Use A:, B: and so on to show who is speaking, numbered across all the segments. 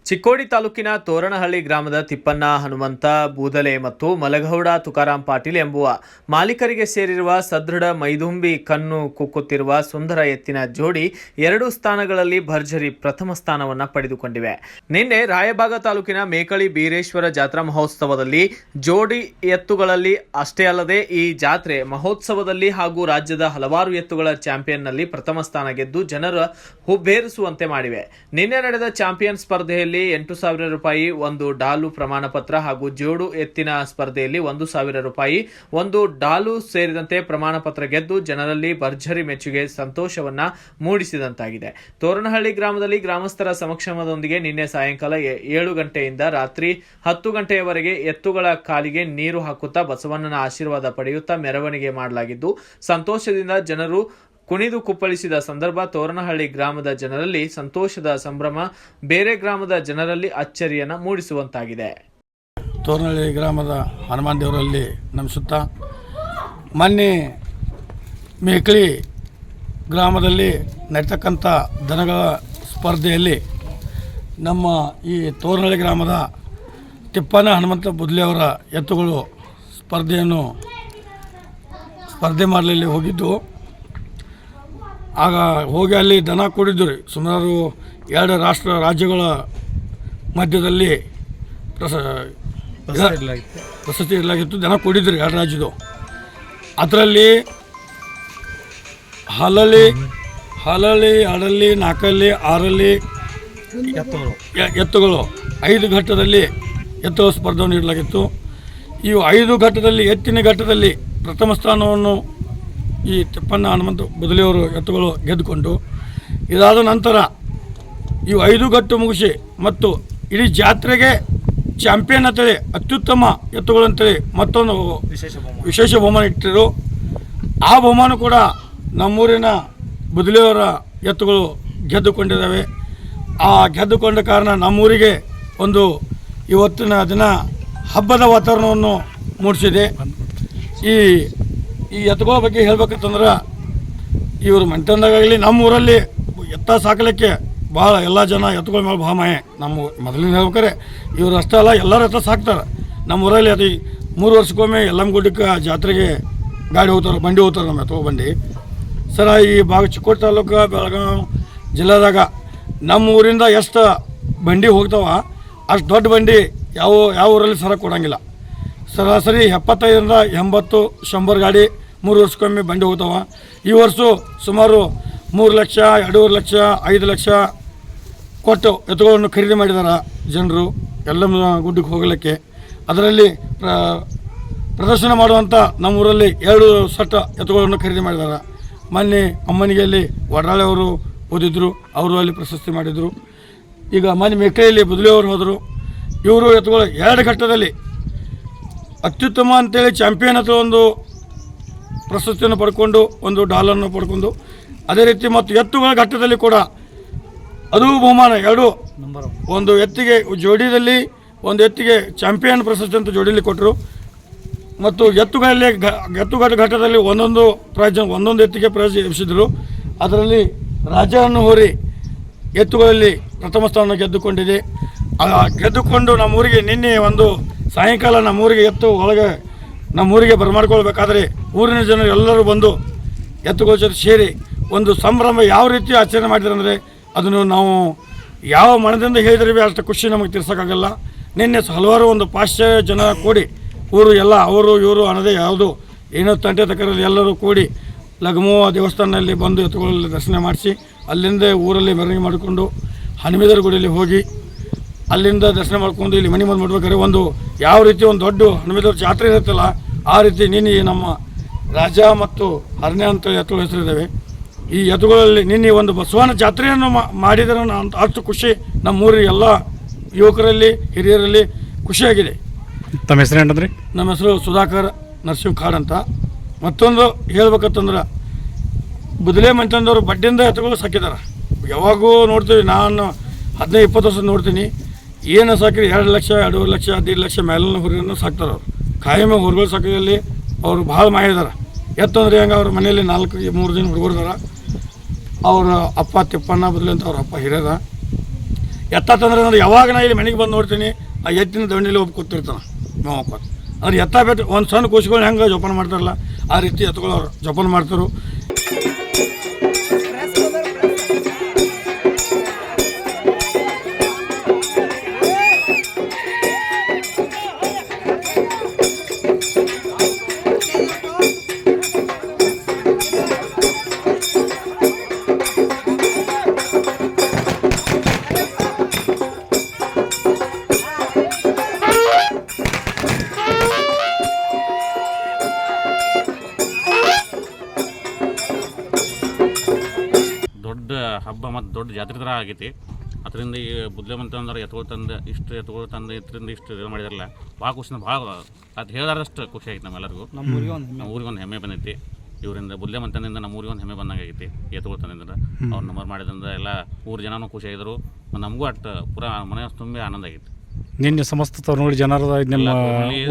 A: ಚಿಕ್ಕೋಡಿ ತಾಲೂಕಿನ ತೋರಣಹಳ್ಳಿ ಗ್ರಾಮದ ತಿಪ್ಪಣ್ಣ ಹನುಮಂತ ಬೂದಲೆ ಮತ್ತು ಮಲಗೌಡ ತುಕಾರಾಂ ಪಾಟೀಲ್ ಎಂಬುವ ಮಾಲೀಕರಿಗೆ ಸೇರಿರುವ ಸದೃಢ ಮೈದುಂಬಿ ಕಣ್ಣು ಕುಕ್ಕುತ್ತಿರುವ ಸುಂದರ ಎತ್ತಿನ ಜೋಡಿ 2 ಸ್ಥಾನಗಳಲ್ಲಿ ಭರ್ಜರಿ ಪ್ರಥಮ ಸ್ಥಾನವನ್ನು ಪಡೆದುಕೊಂಡಿವೆ. ನಿನ್ನೆ ರಾಯಬಾಗ ತಾಲೂಕಿನ ಮೇಕಳಿ ಬೀರೇಶ್ವರ ಜಾತ್ರಾ ಮಹೋತ್ಸವದಲ್ಲಿ ಜೋಡಿ ಎತ್ತುಗಳಲ್ಲಿ ಅಷ್ಟೇ ಅಲ್ಲದೆ ಈ ಜಾತ್ರೆ ಮಹೋತ್ಸವದಲ್ಲಿ ಹಾಗೂ ರಾಜ್ಯದ ಹಲವಾರು ಎತ್ತುಗಳ ಚಾಂಪಿಯನ್ನಲ್ಲಿ ಪ್ರಥಮ ಸ್ಥಾನ ಗೆದ್ದು ಜನರ ಹುಬ್ಬೇರಿಸುವಂತೆ ಮಾಡಿವೆ. ನಿನ್ನೆ ನಡೆದ ಚಾಂಪಿಯನ್ ಸ್ಪರ್ಧೆಯಲ್ಲಿ 8,000 ರೂಪಾಯಿ ಒಂದು ಡಾಲು ಪ್ರಮಾಣ ಪತ್ರ ಹಾಗೂ ಜೋಡು ಎತ್ತಿನ ಸ್ಪರ್ಧೆಯಲ್ಲಿ 1,000 ರೂಪಾಯಿ ಒಂದು ಡಾಲು ಸೇರಿದಂತೆ ಪ್ರಮಾಣ ಪತ್ರ ಗೆದ್ದು ಜನರಲ್ಲಿ ಭರ್ಜರಿ ಮೆಚ್ಚುಗೆ ಸಂತೋಷವನ್ನ ಮೂಡಿಸಿದಂತಾಗಿದೆ. ತೋರಣಹಳ್ಳಿ ಗ್ರಾಮದಲ್ಲಿ ಗ್ರಾಮಸ್ಥರ ಸಮಕ್ಷಮದೊಂದಿಗೆ ನಿನ್ನೆ ಸಾಯಂಕಾಲ 7 ಗಂಟೆಯಿಂದ ರಾತ್ರಿ 10 ಗಂಟೆಯವರೆಗೆ ಎತ್ತುಗಳ ಕಾಲಿಗೆ ನೀರು ಹಾಕುತ್ತಾ ಬಸವಣ್ಣನ ಆಶೀರ್ವಾದ ಪಡೆಯುತ್ತಾ ಮೆರವಣಿಗೆ ಮಾಡಲಾಗಿದ್ದು ಸಂತೋಷದಿಂದ ಜನರು ಕುಣಿದು ಕುಪ್ಪಳಿಸಿದ ಸಂದರ್ಭ ತೋರಣಹಳ್ಳಿ ಗ್ರಾಮದ ಜನರಲ್ಲಿ ಸಂತೋಷದ ಸಂಭ್ರಮ ಬೇರೆ ಗ್ರಾಮದ ಜನರಲ್ಲಿ ಅಚ್ಚರಿಯನ್ನು ಮೂಡಿಸುವಂತಾಗಿದೆ.
B: ತೋರಣಹಳ್ಳಿ ಗ್ರಾಮದ ಹನುಮಾನ್ ದೇವರಲ್ಲಿ ನಮಿಸುತ್ತ ಮೊನ್ನೆ ಮೇಕಳಿ ಗ್ರಾಮದಲ್ಲಿ ನಡೀತಕ್ಕಂಥ ದನಗಳ ಸ್ಪರ್ಧೆಯಲ್ಲಿ ನಮ್ಮ ಈ ತೋರಣಹಳ್ಳಿ ಗ್ರಾಮದ ತಿಪ್ಪಣ್ಣ ಹನುಮಂತ ಬುದ್ಲೆಯವರ ಎತ್ತುಗಳು ಸ್ಪರ್ಧೆ ಮಾಡಲಿ ಹೋಗಿದ್ದು. ಆಗ ಹೋಗಿ ಅಲ್ಲಿ ದನ ಕೂಡಿದ್ದು ರೀ. ಸುಮಾರು 2 ರಾಜ್ಯಗಳ ಮಧ್ಯದಲ್ಲಿ ಪ್ರಶಸ್ತಿ ಇರಲಾಗಿತ್ತು. ದನ ಕೂಡಿದ್ರು 2 ರಾಜ್ಯದ್ದು. ಅದರಲ್ಲಿ ಹಲಲಿ ಅಡಲಿ ನಾಲ್ಕಲ್ಲಿ 6ರಲ್ಲಿ ಎತ್ತುಗಳು 5 ಘಟ್ಟದಲ್ಲಿ ಎತ್ತುಗಳ ಸ್ಪರ್ಧೆಯನ್ನು ನೀಡಲಾಗಿತ್ತು. ಈ 5 ಘಟ್ಟದಲ್ಲಿ ಎತ್ತಿನ ಘಟ್ಟದಲ್ಲಿ ಪ್ರಥಮ ಸ್ಥಾನವನ್ನು ಈ ತಿಪ್ಪಣ್ಣ ಹನುಮಂತ ಬುದಲಿಯವರು ಎತ್ತುಗಳು ಗೆದ್ದುಕೊಂಡು, ಇದಾದ ನಂತರ ಇವು 5 ಘಟ್ಟು ಮುಗಿಸಿ ಮತ್ತು ಇಡೀ ಜಾತ್ರೆಗೆ ಚಾಂಪಿಯನ್ ಅಂತೇಳಿ ಅತ್ಯುತ್ತಮ ಎತ್ತುಗಳು ಅಂತೇಳಿ ಮತ್ತೊಂದು ವಿಶೇಷ ಬಹುಮಾನ ಇಟ್ಟಿರು. ಆ ಬಹುಮಾನ ಕೂಡ ನಮ್ಮೂರಿನ ಬುದಲಿಯವರ ಎತ್ತುಗಳು ಗೆದ್ದುಕೊಂಡಿದ್ದಾವೆ. ಆ ಗೆದ್ದುಕೊಂಡ ಕಾರಣ ನಮ್ಮೂರಿಗೆ ಒಂದು ಇವತ್ತಿನ ದಿನ ಹಬ್ಬದ ವಾತಾವರಣವನ್ನು ಮೂಡಿಸಿದೆ. ಈ ಎತ್ತುಗಳ ಬಗ್ಗೆ ಹೇಳ್ಬೇಕಂತಂದ್ರೆ ಇವರು ಮಂಟನದಾಗಲಿ ನಮ್ಮೂರಲ್ಲಿ ಎತ್ತ ಸಾಕಲಿಕ್ಕೆ ಭಾಳ ಎಲ್ಲ ಜನ ಎತ್ತುಗಳ ಮೇಲೆ ಭಾಳ ಮಾಯೆ. ನಮ್ಮ ಮೊದಲಿನ ಹೇಳ್ಬೇಕಾರೆ ಇವರು ಅಷ್ಟೇ ಅಲ್ಲ, ಎಲ್ಲರೂ ಎತ್ತ ಸಾಕ್ತಾರೆ. ನಮ್ಮೂರಲ್ಲಿ ಅದು 3 ವರ್ಷಕ್ಕೊಮ್ಮೆ ಯಲ್ಲಮ್ಮಗುಡ್ಡಕ್ಕೆ ಜಾತ್ರೆಗೆ ಗಾಡಿ ಹೋಗ್ತಾರೆ, ಬಂಡಿ ಹೋಗ್ತಾರೆ ನಮ್ಮ ಎತ್ತುಗಳ ಬಂಡಿ. ಸರ ಈ ಚಿಕ್ಕೋಡಿ ತಾಲೂಕು ಬೆಳಗಾವಿ ಜಿಲ್ಲೆದಾಗ ನಮ್ಮ ಊರಿಂದ ಎಷ್ಟು ಬಂಡಿ ಹೋಗ್ತಾವ ಅಷ್ಟು ದೊಡ್ಡ ಬಂಡಿ ಯಾವ ಊರಲ್ಲಿ ಸರ ಕೊಡೋಂಗಿಲ್ಲ. ಸರಾಸರಿ 75ರಿಂದ 80 100 ಗಾಡಿ 3 ವರ್ಷಕ್ಕೊಮ್ಮೆ ಬಂಡಿ ಹೋಗ್ತಾವ. ಈ ವರ್ಷ ಸುಮಾರು 3 ಲಕ್ಷ 2.5 ಲಕ್ಷ 5 ಲಕ್ಷ ಕೊಟ್ಟು ಎತ್ತುಗಳನ್ನು ಖರೀದಿ ಮಾಡಿದ್ದಾರೆ ಜನರು ಎಲ್ಲ ಗುಡ್ಡಕ್ಕೆ ಹೋಗಲಿಕ್ಕೆ. ಅದರಲ್ಲಿ ಪ್ರದರ್ಶನ ಮಾಡುವಂಥ ನಮ್ಮೂರಲ್ಲಿ 2 ಸೆಟ್ ಎತ್ತುಗಳನ್ನು ಖರೀದಿ ಮಾಡಿದ್ದಾರೆ. ಮೊನ್ನೆ ಅಮ್ಮನಿಗೆಯಲ್ಲಿ ವಡರಾಳೆ ಅವರು ಓದಿದ್ರು, ಅವರು ಅಲ್ಲಿ ಪ್ರಶಸ್ತಿ ಮಾಡಿದರು. ಈಗ ಮೊನ್ನೆ ಮೇಕಳಿಯಲ್ಲಿ ಬುದಲಿಯವರು ಹೋದರು. ಇವರು ಎತ್ತುಗಳು 2 ಘಟ್ಟದಲ್ಲಿ ಅತ್ಯುತ್ತಮ ಅಂತೇಳಿ ಚಾಂಪಿಯನ್ ಅಥವಾ ಒಂದು ಪ್ರಶಸ್ತಿಯನ್ನು ಪಡ್ಕೊಂಡು ಒಂದು ಡಾಲನ್ನು ಪಡ್ಕೊಂಡು, ಅದೇ ರೀತಿ ಮತ್ತು ಎತ್ತುಗಳ ಘಟ್ಟದಲ್ಲಿ ಕೂಡ ಅದು ಬಹುಮಾನ 2 ಒಂದು ಎತ್ತಿಗೆ ಜೋಡಿಯಲ್ಲಿ ಒಂದು ಎತ್ತಿಗೆ ಚಾಂಪಿಯನ್ ಪ್ರಶಸ್ತಿ ಅಂತ ಜೋಡಿಯಲ್ಲಿ ಕೊಟ್ಟರು. ಮತ್ತು ಎತ್ತುಗಳ ಘಟ್ಟದಲ್ಲಿ ಒಂದೊಂದು ಎತ್ತಿಗೆ ಪ್ರೈಜ್ ಎಬ್ಬಿಸಿದ್ರು. ಅದರಲ್ಲಿ ರಾಜವನ್ನು ಹೋರಿ ಎತ್ತುಗಳಲ್ಲಿ ಪ್ರಥಮ ಸ್ಥಾನ ಗೆದ್ದುಕೊಂಡಿದೆ. ಗೆದ್ದುಕೊಂಡು ನಮ್ಮೂರಿಗೆ ನಿನ್ನೆ ಒಂದು ಸಾಯಂಕಾಲ ನಮ್ಮೂರಿಗೆ ಎತ್ತು ಒಳಗೆ ನಮ್ಮೂರಿಗೆ ಬರಮಾಡ್ಕೊಳ್ಬೇಕಾದ್ರೆ ಊರಿನ ಜನರು ಎಲ್ಲರೂ ಬಂದು ಎತ್ತುಗಳ ಜೊತೆ ಸೇರಿ ಒಂದು ಸಂಭ್ರಮ ಯಾವ ರೀತಿ ಆಚರಣೆ ಮಾಡಿದ್ರು ಅಂದರೆ ಅದನ್ನು ನಾವು ಯಾವ ಮನದಿಂದ ಹೇಳಿದ್ರೆ ಅಷ್ಟು ಖುಷಿ ನಮಗೆ ತೀರ್ಸೋಕ್ಕಾಗಲ್ಲ. ನಿನ್ನೆ ಹಲವಾರು ಒಂದು ಪಾಶ್ಚಾತ್ಯ ಜನ ಕೂಡಿ ಊರು ಎಲ್ಲ ಅವರು ಇವರು ಅನ್ನೋದೇ ಯಾವುದು ಏನೋ ತಂಟೆ ತಕರಲ್ಲಿ ಎಲ್ಲರೂ ಕೂಡಿ ಲಗಮುವ ದೇವಸ್ಥಾನದಲ್ಲಿ ಬಂದು ಎತ್ತುಗಳಲ್ಲಿ ದರ್ಶನ ಮಾಡಿಸಿ ಅಲ್ಲಿಂದ ಊರಲ್ಲಿ ಮೆರವಣಿಗೆ ಮಾಡಿಕೊಂಡು ಹನುಮೇದರ ಗುಡಿಯಲ್ಲಿ ಹೋಗಿ ಅಲ್ಲಿಂದ ದರ್ಶನ ಮಾಡ್ಕೊಂಡು ಇಲ್ಲಿ ಮನೆ ಮುಂದೆ ಮಾಡ್ಬೇಕಾದ್ರೆ ಒಂದು ಯಾವ ರೀತಿ ಒಂದು ದೊಡ್ಡ ಹನುಮೇದವ್ರ ಜಾತ್ರೆ ಇರುತ್ತಲ್ಲ ಆ ರೀತಿ ನಿನ್ನೆ ನಮ್ಮ ರಾಜ ಮತ್ತು ಹರಣ್ಯ ಅಂತೇಳಿ ಎತ್ತುಗಳ ಹೆಸರಿದ್ದಾವೆ. ಈ ಎತ್ತುಗಳಲ್ಲಿ ನಿನ್ನೆ ಒಂದು ಬಸವನ ಜಾತ್ರೆಯನ್ನು ಮಾಡಿದರೆ ಅಂತ ಅಷ್ಟು ಖುಷಿ ನಮ್ಮೂರಿಗೆ ಎಲ್ಲ ಯುವಕರಲ್ಲಿ ಹಿರಿಯರಲ್ಲಿ ಖುಷಿಯಾಗಿದೆ.
C: ತಮ್ಮ ಹೆಸರು ಏನಂದ್ರಿ?
B: ನಮ್ಮ ಹೆಸರು ಸುಧಾಕರ್ ನರಸಿಂಹ ಖಾಡ್ ಅಂತ. ಮತ್ತೊಂದು ಹೇಳ್ಬೇಕಂತಂದ್ರೆ ಬುದಲೆ ಮಂಚಂದವರು ಬಡ್ಡಿಯಿಂದ ಎತ್ತುಗಳು ಸಾಕಿದ್ದಾರೆ. ಯಾವಾಗೂ ನೋಡ್ತೀವಿ, ನಾನು 15-20 ವರ್ಷ ನೋಡ್ತೀನಿ. ಏನು ಸಾಕಿರಿ 2 ಲಕ್ಷ 2.5 ಲಕ್ಷ 1.5 ಲಕ್ಷ ಮೇಲಿನ ಹುರಿಯನ್ನು ಸಾಕ್ತಾರೆ ಅವರು. ಕಾಯಮ ಹುರುಗಳು ಸಾಕೋದ್ರಲ್ಲಿ ಅವರು ಭಾಳ ಮಾಯಿದ್ದಾರೆ. ಎತ್ತಂದ್ರೆ ಹೆಂಗೆ ಅವ್ರ ಮನೆಯಲ್ಲಿ 4-3 ಜನ ಹುಡುಗರಿದಾರ. ಅವರ ಅಪ್ಪ ತಿಪ್ಪಣ್ಣ ಬದಲಿ ಅಂತ ಅವ್ರ ಅಪ್ಪ ಹಿರಿಯರ. ಎತ್ತ ತಂದ್ರೆ ಅಂದ್ರೆ ಯಾವಾಗ ನಾ ಇಲ್ಲಿ ಮನೆಗೆ ಬಂದು ನೋಡ್ತೀನಿ ಆ ಎತ್ತಿನ ದಂಡೆಯಲ್ಲಿ ಒಬ್ಬ ಕೂತಿರ್ತಾನೆ ಮಾವಪ್ಪ. ಅಂದ್ರೆ ಎತ್ತ ಬೇಟ ಒಂದು ಸಣ್ಣ ಕೂಸುಗಳು ಹೆಂಗೆ ಜೋಪಾನ ಮಾಡ್ತಾರಲ್ಲ ಆ ರೀತಿ ಎತ್ತುಗಳು ಅವ್ರು ಜೋಪಾನ ಮಾಡ್ತಾರೆ.
C: ದೊಡ್ಡ ಹಬ್ಬ ಮತ್ತು ದೊಡ್ಡ ಜಾತ್ರೆ ಥರ ಆಗೈತಿ. ಅದರಿಂದ ಈ ಬುದ್ಧಿಮಂತಂದ್ರೆ ಎತ್ಕೊಳ್ ತಂದು ಇದರಿಂದ ಇಷ್ಟು ಇದು ಮಾಡಿದಾರಲ್ಲ ಭಾಳ ಖುಷಿನ ಭಾಳ ಅದು ಹೇಳಿದಾರಷ್ಟು ಖುಷಿ ಆಯ್ತು ನಮ್ಮೆಲ್ಲರಿಗೂ. ನಮ್ಮ ಊರಿಗೆ ಒಂದು ಹೆಮ್ಮೆ ಬಂದೈತಿ ಇವರಿಂದ. ಬುದ್ಧಿಮಂತನಿಂದ ನಮ್ಮ ಊರಿಗೆ ಒಂದು ಹೆಮ್ಮೆ ಬಂದಂಗೆ ಆಗೈತಿ ಎತ್ಕೊಳ್ ತಂದಿಂದ. ಅವ್ರು ನಂಬರ್ ಮಾಡಿದ್ರಿಂದ ಎಲ್ಲ ಊರು ಜನನೂ ಖುಷಿ ಆಗಿದ್ರು, ನಮಗೂ ಅಷ್ಟು ಪೂರಾ ಮನೆ ತುಂಬಿ ಆನಂದ ಆಗೈತಿ.
D: ನಿನ್ನೆ ಸಮಸ್ತ ತೋರಣಿ ಜನರ ನಿಮ್ಮ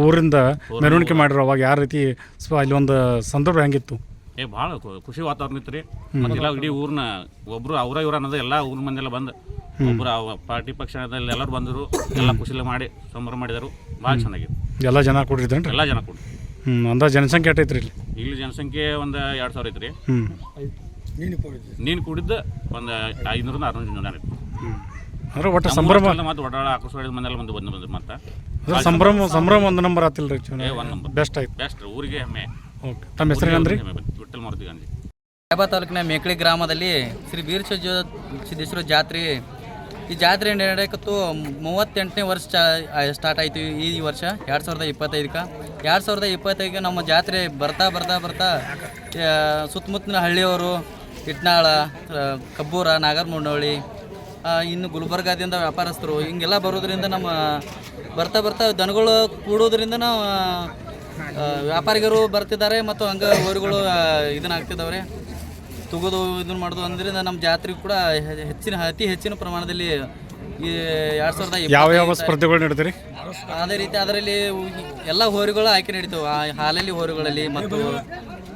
D: ಊರಿಂದ ಮೆರವಣಿಗೆ ಮಾಡಿರೋ ಅವಾಗ ಯಾವ ರೀತಿ ಅಲ್ಲಿ ಒಂದು ಸಂದರ್ಭ ಹೆಂಗಿತ್ತು?
C: ಭಾಳ ಖುಷಿ ವಾತಾವರಣ ಇತ್ತು ರೀ. ಮತ್ತೆಲ್ಲ ಇಡೀ ಊರನ್ನ ಒಬ್ಬರು ಇವರ ಅನ್ನೋದು ಎಲ್ಲ ಊರ ಮಂದಿಯೆಲ್ಲ ಬಂದು ಒಬ್ಬರು ಪಾರ್ಟಿ ಪಕ್ಷದಲ್ಲಿ ಎಲ್ಲರೂ ಬಂದರು, ಎಲ್ಲ ಖುಷಿಲೆ ಮಾಡಿ ಸಂಭ್ರಮ ಮಾಡಿದರು. ಭಾಳ ಚೆನ್ನಾಗಿತ್ತು.
D: ಎಲ್ಲ ಜನ ಕೊಟ್ಟಿದ್ರೇನ್ರಿ?
C: ಎಲ್ಲ ಜನ ಕೊಡಿ.
D: ಅಂದಾಜು ಜನಸಂಖ್ಯೆ ಎಷ್ಟೈತ್ರಿ
C: ಇಲ್ಲಿ ಜನಸಂಖ್ಯೆ ಒಂದು 2000 ಐತ್ರಿ.
B: ನೀನು
C: ನೀನು ಕೂಡಿದ್ದು ಒಂದು 500-600 ಜನ ಐತಿ.
D: ಅಂದ್ರೆ ಒಟ್ಟು ಸಂಭ್ರಮ
C: ಮತ್ತು ಒಡಾಳ ಆಕರ್ಷವಾದ ಮನೆಯಲ್ಲ ಬಂದು ಮತ್ತೆ
D: ಸಂಭ್ರಮ ಒಂದು ನಂಬರ್ ಆತಿಲ್ಲ ರೀ.
C: ಒಂದು ನಂಬರ್
D: ಬೆಸ್ಟ್ ಆಯ್ತು.
C: ಬೆಸ್ಟ್ ಊರಿಗೆ ಹೆಮ್ಮೆ.
D: ಓಕೆ, ತಮ್ಮ ಹೆಸರು ಏನಂದ್ರಿ?
C: ವಿಠ್ಠಲ್ ಮಾರುತಿ ಗಾಂಧಿ.
E: ರಾಯಬಾಗ ತಾಲೂಕಿನ ಮೇಕಳಿ ಗ್ರಾಮದಲ್ಲಿ ಶ್ರೀ ಸಿದ್ದೇಶ್ವರ ಜಾತ್ರೆ. ಈ ಜಾತ್ರೆ ನಡೆಯಕತ್ತು 38ನೇ ವರ್ಷ ಸ್ಟಾರ್ಟ್ ಆಯಿತು ಈ ವರ್ಷ 2025ಕ್ಕೆ. 2025ಕ್ಕೆ ನಮ್ಮ ಜಾತ್ರೆ ಬರ್ತಾ ಬರ್ತಾ ಬರ್ತಾ ಸುತ್ತಮುತ್ತಲಿನ ಹಳ್ಳಿಯವರು ಇಟ್ನಾಳ, ಕಬ್ಬೂರ, ನಾಗರಮುನ್ನೋಳಿ, ಇನ್ನು ಗುಲ್ಬರ್ಗಾದಿಂದ ವ್ಯಾಪಾರಸ್ಥರು ಹಿಂಗೆಲ್ಲ ಬರೋದ್ರಿಂದ ನಮ್ಮ ಬರ್ತಾ ಬರ್ತಾ ದನಗಳು ಕೂಡೋದ್ರಿಂದ ನಾವು ವ್ಯಾಪಾರಿಗರು ಬರ್ತಿದ್ದಾರೆ ಮತ್ತು ಹಂಗೆ ಊರುಗಳು ಇದನ್ನಾಗ್ತಿದ್ದಾವೆ ತೆಗೆದು ಇದನ್ನು ಮಾಡೋದು. ಅಂದ್ರಿಂದ ನಮ್ಮ ಜಾತ್ರೆಗೆ ಕೂಡ ಅತಿ ಹೆಚ್ಚಿನ ಪ್ರಮಾಣದಲ್ಲಿ ಈ 2025
D: ಯಾವ ಸ್ಪರ್ಧೆಗಳು ನಡೆದಿರಿ?
E: ಅದೇ ರೀತಿ ಅದರಲ್ಲಿ ಎಲ್ಲ ಹೋರಿಗಳು ಆಯ್ಕೆ ನಡೀತವೆ. ಹಾಲಲ್ಲಿ ಹೋರಿಗಳಲ್ಲಿ ಮತ್ತು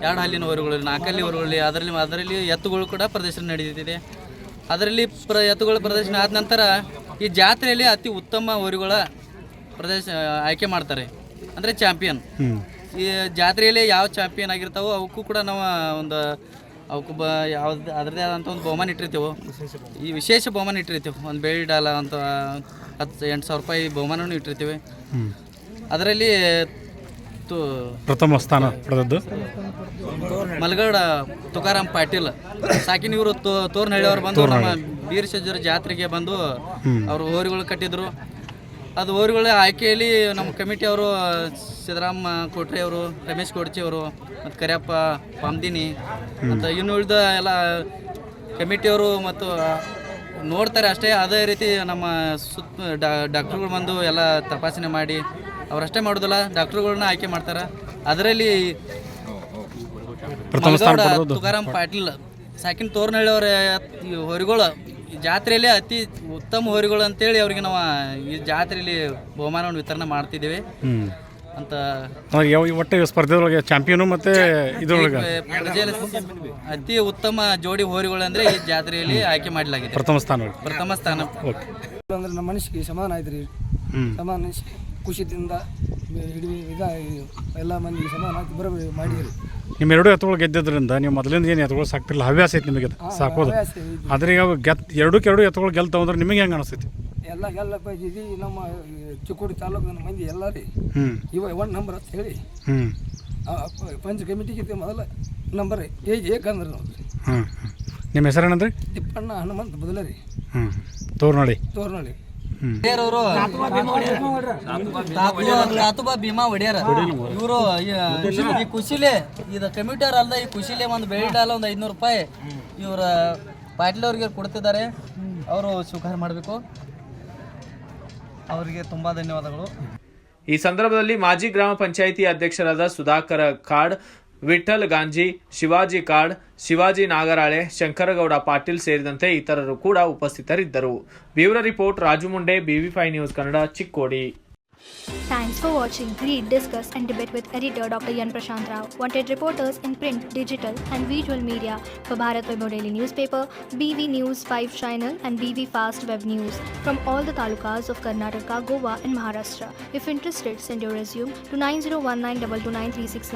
E: 2 ಹಲ್ಲಿನ ಹೋರಿಗಳಲ್ಲಿ, 4 ಹಲ್ಲಿ ಹೋರಿಗಳಲ್ಲಿ, ಅದರಲ್ಲಿ ಎತ್ತುಗಳು ಕೂಡ ಪ್ರದರ್ಶನ ನಡೀತಿದೆ. ಅದರಲ್ಲಿ ಎತ್ತುಗಳ ಪ್ರದರ್ಶನ ಆದ ನಂತರ ಈ ಜಾತ್ರೆಯಲ್ಲಿ ಅತಿ ಉತ್ತಮ ಹೋರಿಗಳ ಆಯ್ಕೆ ಮಾಡ್ತಾರೆ, ಅಂದರೆ ಚಾಂಪಿಯನ್. ಈ ಜಾತ್ರೆಯಲ್ಲಿ ಯಾವ ಚಾಂಪಿಯನ್ ಆಗಿರ್ತಾವೋ ಅವಕ್ಕೂ ಕೂಡ ನಾವು ಒಂದು ಅವಕ್ಕೂ ಯಾವ್ದು ಅದರದೇ ಆದಂಥ ಒಂದು ಬಹುಮಾನ ಇಟ್ಟಿರ್ತೇವೆ. ಈ ವಿಶೇಷ ಬಹುಮಾನ ಇಟ್ಟಿರ್ತೀವಿ. ಒಂದು ಬೆಳ್ಳಿ ಡಾಲ ಅಂತ 8,000 ರೂಪಾಯಿ ಬಹುಮಾನವನ್ನು ಇಟ್ಟಿರ್ತೀವಿ. ಅದರಲ್ಲಿ
D: ಪ್ರಥಮ ಸ್ಥಾನ ಪಡೆದದ್ದು
E: ಮಲಗೌಡ ತುಕಾರಾಮ್ ಪಾಟೀಲ್ ಸಾಕಿನ ಇವರು ತೋರ್ನಹಳ್ಳಿಯವರು ಬಂದು ನಮ್ಮ ಬೀರಸಜ್ಜರ ಜಾತ್ರೆಗೆ ಬಂದು ಅವರು ಹೋರಿಗಳು ಕಟ್ಟಿದ್ರು. ಅದು ಹೋರಿಗಳ ಆಯ್ಕೆಯಲ್ಲಿ ನಮ್ಮ ಕಮಿಟಿಯವರು ಸಿದ್ದರಾಮ ಕೋಟ್ರಿ ಅವರು, ರಮೇಶ್ ಕೋಡ್ಚಿ ಅವರು, ಮತ್ತು ಕರಿಯಪ್ಪ ಪಾಮ್ದಿನಿ ಮತ್ತು ಇನ್ನು ಉಳಿದ ಎಲ್ಲ ಕಮಿಟಿಯವರು ಮತ್ತು ನೋಡ್ತಾರೆ ಅಷ್ಟೇ. ಅದೇ ರೀತಿ ನಮ್ಮ ಡಾಕ್ಟ್ರುಗಳು ಬಂದು ಎಲ್ಲ ತಪಾಸಣೆ ಮಾಡಿ ಅವರಷ್ಟೇ ಮಾಡೋದಿಲ್ಲ, ಡಾಕ್ಟ್ರುಗಳನ್ನ ಆಯ್ಕೆ ಮಾಡ್ತಾರೆ. ಅದರಲ್ಲಿ ತುಕಾರಾಮ್ ಪಾಟೀಲ್ ಸಾಕಿನ ತೋರ್ನಹಳ್ಳಿಯವರ ಹೋರಿಗಳು ಜಾತ್ರೆಯಲ್ಲಿ ಅತಿ ಉತ್ತಮ ಹೋರಿಗಳು ಅಂತೇಳಿ ಅವ್ರಿಗೆ ನಾವು ಈ ಜಾತ್ರೆಯಲ್ಲಿ ಬಹುಮಾನವನ್ನು ವಿತರಣೆ ಮಾಡ್ತಿದ್ದೇವೆ ಅಂತ.
D: ಒಟ್ಟು ಸ್ಪರ್ಧೆಯೊಳಗೆ ಚಾಂಪಿಯನು ಮತ್ತು ಇದರೊಳಗೆ
E: ಅತಿ ಉತ್ತಮ ಜೋಡಿ ಹೋರಿಗಳು ಅಂದರೆ ಈ ಜಾತ್ರೆಯಲ್ಲಿ ಆಯ್ಕೆ ಮಾಡಲಾಗಿದೆ.
D: ಪ್ರಥಮ ಸ್ಥಾನ.
F: ಅಂದ್ರೆ ನಮ್ಮ ಮನಸ್ಸಿಗೆ ಸಮಾಧಾನ ಆಯ್ತು ರೀ. ಸಮಾಧಾನ ಖುಷಿಯಿಂದ ಎಲ್ಲ ಮಂದಿಗೆ ಸಮಾಧಾನ ಆಯ್ತು ಬರೋಬ್ಬರಿ ಮಾಡಿದ್ರಿ.
D: ನಿಮ್ಮ 2 ಎತ್ತುಗಳು ಗೆದ್ದಿದ್ದರಿಂದ ನೀವು ಮೊದಲಿಂದ ಏನು ಎತ್ತುಗಳು ಸಾಕ್ತಿರಲ್ಲ, ಹವ್ಯಾಸ ಐತಿ ನಿಮಗೆ ಸಾಕೋದು. ಆದ್ರೆ ಈಗ 2 ಎತ್ತುಗಳು ಗೆಲ್ತಾವ ಅಂದ್ರೆ ನಿಮಗೆ ಹೆಂಗೆ ಅನಿಸ್ತೈತಿ?
F: ಎಲ್ಲ ಇದು ನಮ್ಮ ಚಿಕ್ಕೋಡಿ ತಾಲೂಕಿನ ಮಂದಿ ಎಲ್ಲ ರೀ ಇವ 1 ನಂಬರ್ ಅಂತ ಹೇಳಿ ಪಂಚ ಕಮಿಟಿಗೆ ಮೊದಲ ನಂಬರ್ ಏಕಂದ್ರೆ ನಾವು.
D: ನಿಮ್ಮ ಹೆಸರೇನಂದ್ರಿ?
F: ತಿಪ್ಪಣ್ಣ ಹನುಮಂತ ಬದಲರಿ.
D: ತೋರ್ನಹಳ್ಳಿ.
E: ತಾತುಬಾ ಭೀಮಾ ಒಡೆಯರ ಇವರು ಈ ಖುಷಿಲೆ ಇದು ಕಮಿಟಿಯರ್ ಅಲ್ದ ಈ ಖುಷಿಲೆ ಒಂದು ಬೆಳ್ಳಿ ಡಾಲ ಒಂದು 500 ರೂಪಾಯಿ ಇವರ ಪಾಟೀಲ್ ಅವ್ರಿಗೆ ಕೊಡ್ತಿದ್ದಾರೆ. ಅವರು ಸ್ವೀಕಾರ ಮಾಡಬೇಕು. ಅವರಿಗೆ ತುಂಬಾ ಧನ್ಯವಾದಗಳು.
A: ಈ ಸಂದರ್ಭದಲ್ಲಿ ಮಾಜಿ ಗ್ರಾಮ ಪಂಚಾಯಿತಿ ಅಧ್ಯಕ್ಷರಾದ ಸುಧಾಕರ ಖಾಡ್, ವಿಠ್ಠಲ್ ಗಾಂಜಿ, ಶಿವಾಜಿ ಕಾಡ್, ಶಿವಾಜಿ ನಾಗರಾಳೆ, ಶಂಕರಗೌಡ ಪಾಟೀಲ್ ಸೇರಿದಂತೆ ಇತರರು ಕೂಡ ಉಪಸ್ಥಿತರಿದ್ದರು. Bureau report Raju Munde, BV5 news Kannada, Chikkodi.
G: Thanks for watching. Read, discuss and debate with editor Dr. Yan Prashant Rao. Wanted reporters in print, digital and visual media for Bharat Vaibhav Daily Newspaper, BV News 5 Channel and BV Fast Web News from all the talukas of Karnataka, Goa and Maharashtra. If interested, send your resume to 9019229369.